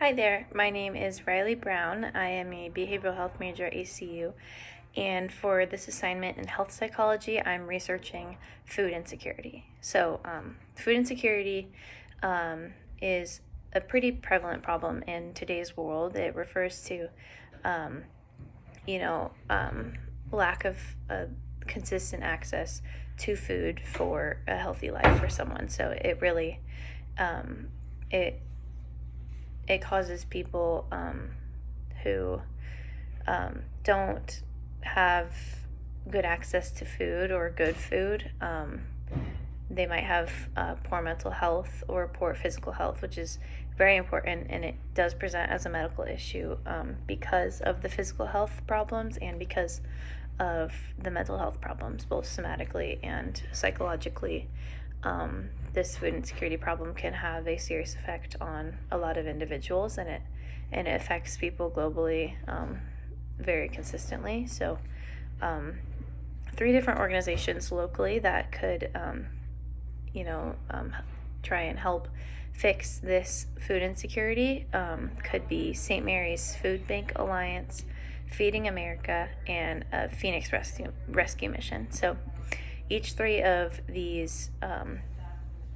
Hi there, my name is Riley Brown. I am a behavioral health major at ACU, and for this assignment in health psychology, I'm researching food insecurity. Food insecurity is a pretty prevalent problem in today's world. It refers to, um, you know, um, lack of consistent access to food for a healthy life for someone. So it really, um, it it causes people who don't have good access to food or good food. They might have poor mental health or poor physical health, which is very important, and it does present as a medical issue because of the physical health problems and because of the mental health problems, both somatically and psychologically. This food insecurity problem can have a serious effect on a lot of individuals, and it affects people globally very consistently. So, three different organizations locally that could, try and help fix this food insecurity could be St. Mary's Food Bank Alliance, Feeding America, and Phoenix Rescue Mission. So each three of these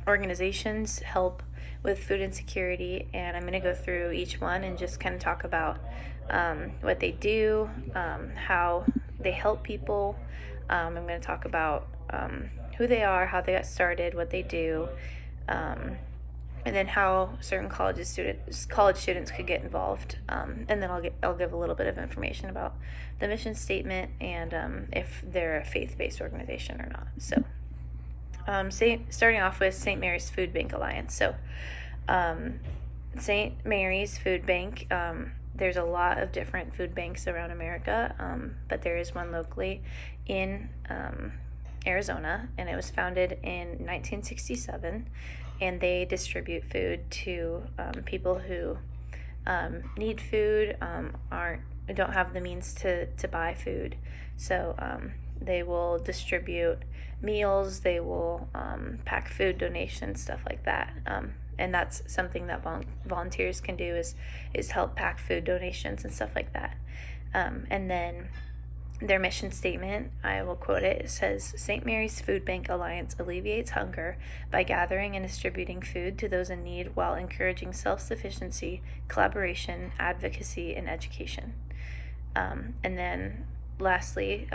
organizations help with food insecurity, and I'm going to go through each one and just kind of talk about what they do, how they help people. I'm going to talk about who they are, how they got started, what they do, and then how certain college students could get involved. And then I'll give a little bit of information about the mission statement and if they're a faith-based organization or not. So, starting off with St. Mary's Food Bank Alliance. So, St. Mary's Food Bank. There's a lot of different food banks around America, but there is one locally in Arizona, and it was founded in 1967, and they distribute food to people who need food, don't have the means to buy food. So they will distribute meals, they will pack food donations, stuff like that. And that's something that volunteers can do is help pack food donations and stuff like that. And then their mission statement, I will quote it. It says, St. Mary's Food Bank Alliance alleviates hunger by gathering and distributing food to those in need while encouraging self-sufficiency, collaboration, advocacy, and education. And then lastly,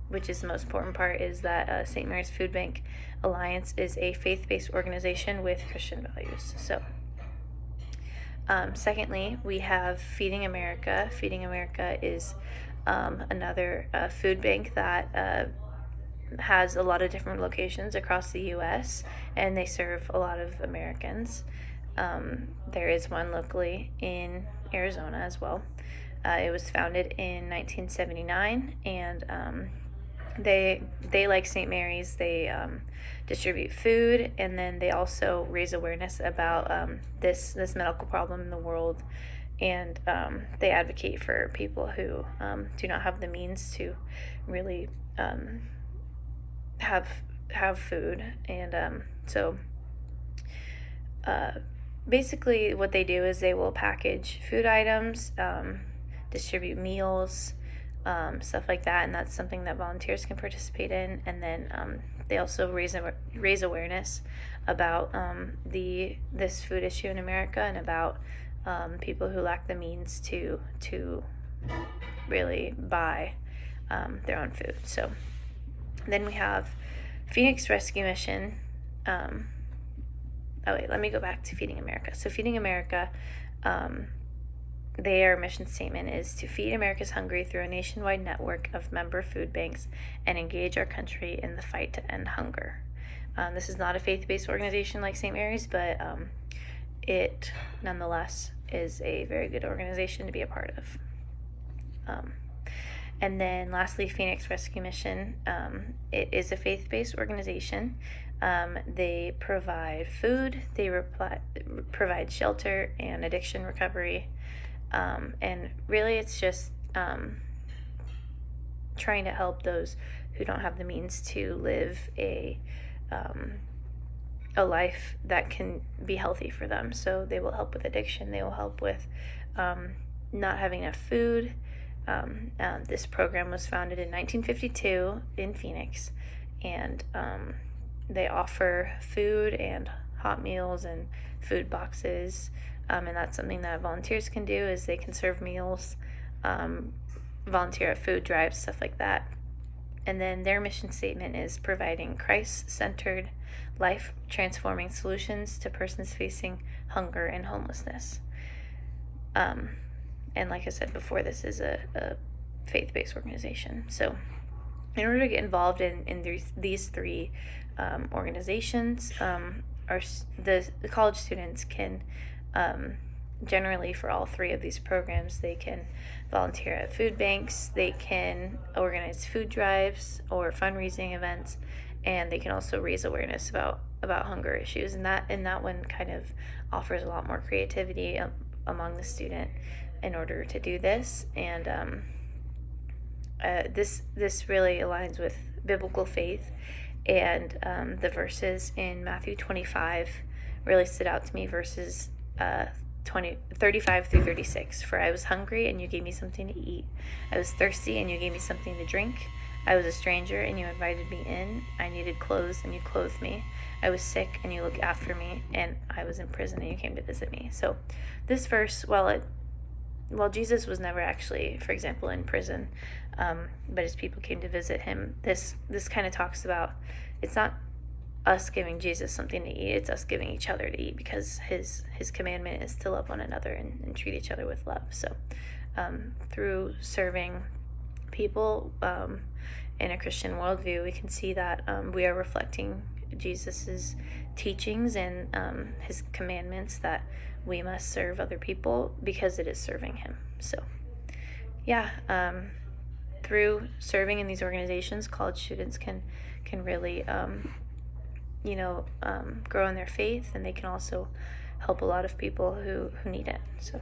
which is the most important part, is that St. Mary's Food Bank Alliance is a faith-based organization with Christian values. So, secondly, we have Feeding America. Feeding America is another food bank that has a lot of different locations across the U.S., and they serve a lot of Americans. There is one locally in Arizona as well. It was founded in 1979, and they like St. Mary's, they distribute food, and then they also raise awareness about this medical problem in the world, and they advocate for people who do not have the means to really have food. And basically what they do is they will package food items, distribute meals, stuff like that, and that's something that volunteers can participate in. And then they also raise awareness about this food issue in America, and about people who lack the means to really buy their own food. So then we have Phoenix Rescue Mission. Let me go back to Feeding America. So Feeding America, their mission statement is to feed America's hungry through a nationwide network of member food banks and engage our country in the fight to end hunger. This is not a faith-based organization like St. Mary's, but it nonetheless is a very good organization to be a part of. And then lastly, Phoenix Rescue Mission. It is a faith-based organization. They provide food, they provide shelter and addiction recovery. And really it's just trying to help those who don't have the means to live a a life that can be healthy for them. So they will help with addiction. They will help with not having enough food. This program was founded in 1952 in Phoenix, and they offer food and hot meals and food boxes, and that's something that volunteers can do, is they can serve meals, volunteer at food drives, stuff like that. And then their mission statement is providing Christ-centered, life-transforming solutions to persons facing hunger and homelessness. And like I said before, this is a faith-based organization. So in order to get involved in these three organizations, the college students can, generally for all three of these programs, they can volunteer at food banks, they can organize food drives or fundraising events, and they can also raise awareness about hunger issues. And that one kind of offers a lot more creativity among the student in order to do this. And this really aligns with biblical faith, and the verses in Matthew 25 really stood out to me, verses 35 through 36. For I was hungry, and you gave me something to eat. I was thirsty, and you gave me something to drink. I was a stranger, and you invited me in. I needed clothes, and you clothed me. I was sick, and you looked after me. And I was in prison, and you came to visit me. So this verse, while Jesus was never actually, for example, in prison, but his people came to visit him, this kind of talks about, it's not us giving Jesus something to eat, it's us giving each other to eat, because his commandment is to love one another and treat each other with love. So through serving people in a Christian worldview, we can see that we are reflecting Jesus's teachings and his commandments, that we must serve other people because it is serving him. So through serving in these organizations, college students can really grow in their faith, and they can also help a lot of people who need it. So